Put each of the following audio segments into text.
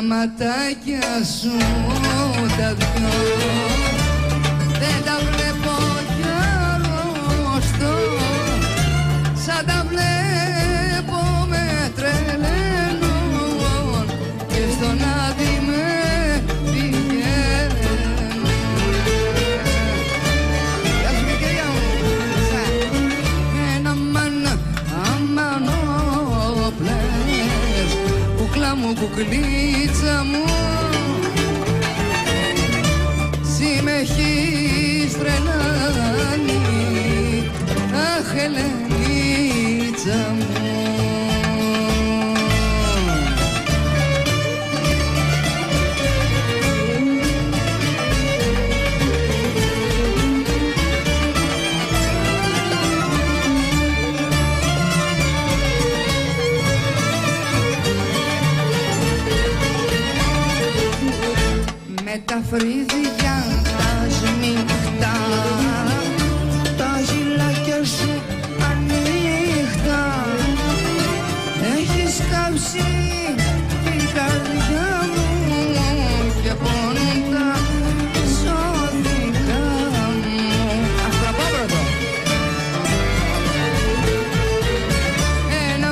ματάκια σου τα δυο δεν τα βλέπω κι αρρωστώ, σαν τα βλέπω με τρελαίνουν και στον άδει με πηγαίνουν. Γεια σου μικριά μου. Ένα αμανόπλες, κουκλά μου, κουκλίτσα μου, εσύ με έχεις τρελάνει, αχ Ελενίτσα μου. Με τα φρύδια τα σμιχτά, τα γυλάκια σου ανοιχτά, έχεις κάψει την καρδιά μου και πονούν τα σώδικα μου. Αστραπόπρωτο. Ένα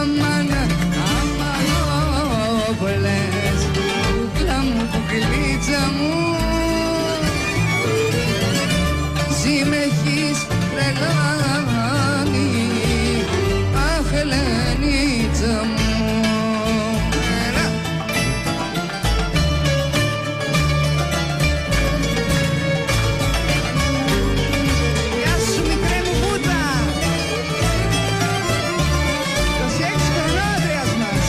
αμανόπλες, κουκλά μου, κουκλίτσα μου, εσύ με έχεις τρελάνει, αχ Ελενίτσα μου. Έλα. Γεια σου μικρέ μου πούτα. 26 χρονότριας μας.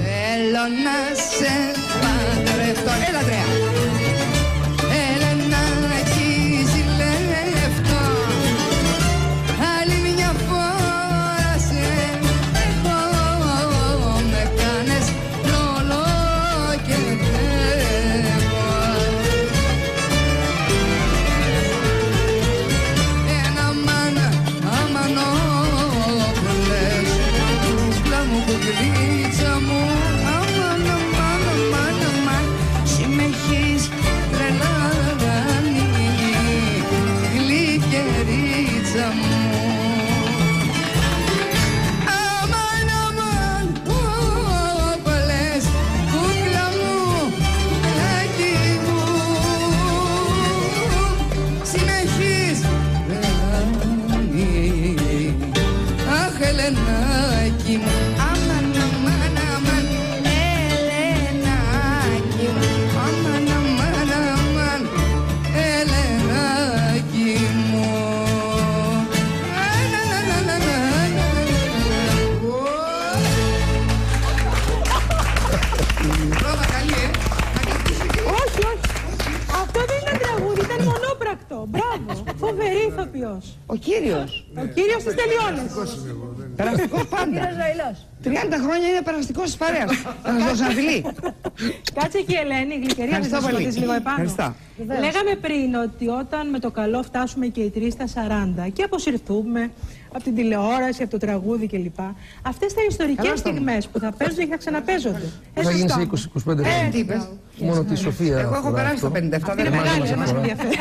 Θέλω να σε παντρευτώ. Έλα τρέα. Ελενάκι ζηλεύτω, άλλη μια φορά σε έχω, με κάνες λόλο και τρέμω. Ένα αμανόπλες, κουκλά μου, κουκλίτσα μου, εσύ με έχεις τρελάνει, γλυκερίτσα μου. Αμάν, αμανόπλες, κούκλα μου, κουκλάκι μου, εσύ με έχεις τρελάνει, αχ Ελενάκι μου. Αμάν, αμάν, αμάν, Ελενάκι μου, αμάν, αμάν, αμάν, Ελενάκι μου. Πρόβα καλή, Όχι, όχι. Αυτό δεν ήταν τραγούδι, ήταν μονόπρακτο. Μπράβο. Φοβερή ηθοποιός. Ο κύριος. Ο κύριος της Τελειώνης. Περαστικός πάντα. 30 χρόνια είναι περαστικός της παρέας. Θα σας δώσω ένα φιλί. Κάτσε και η Ελένη, η γλυκερία, να Ευχαριστώ σας πολύ. ρωτήσει λίγο επάνω. Ευχαριστώ. Λέγαμε πριν ότι όταν με το καλό φτάσουμε και οι τρεις στα 40 και αποσυρθούμε από την τηλεόραση, από το τραγούδι κλπ. Αυτές θα είναι ιστορικές στιγμές που θα παίζονται και θα ξαναπαίζονται. Θα γίνει σε 20-25 χρόνια. Τι είπες? Μόνο τη Σοφία. Εγώ έχω περάσει το 57, Είναι δεν μεγάλη, είναι δεν μας ενδιαφέρει.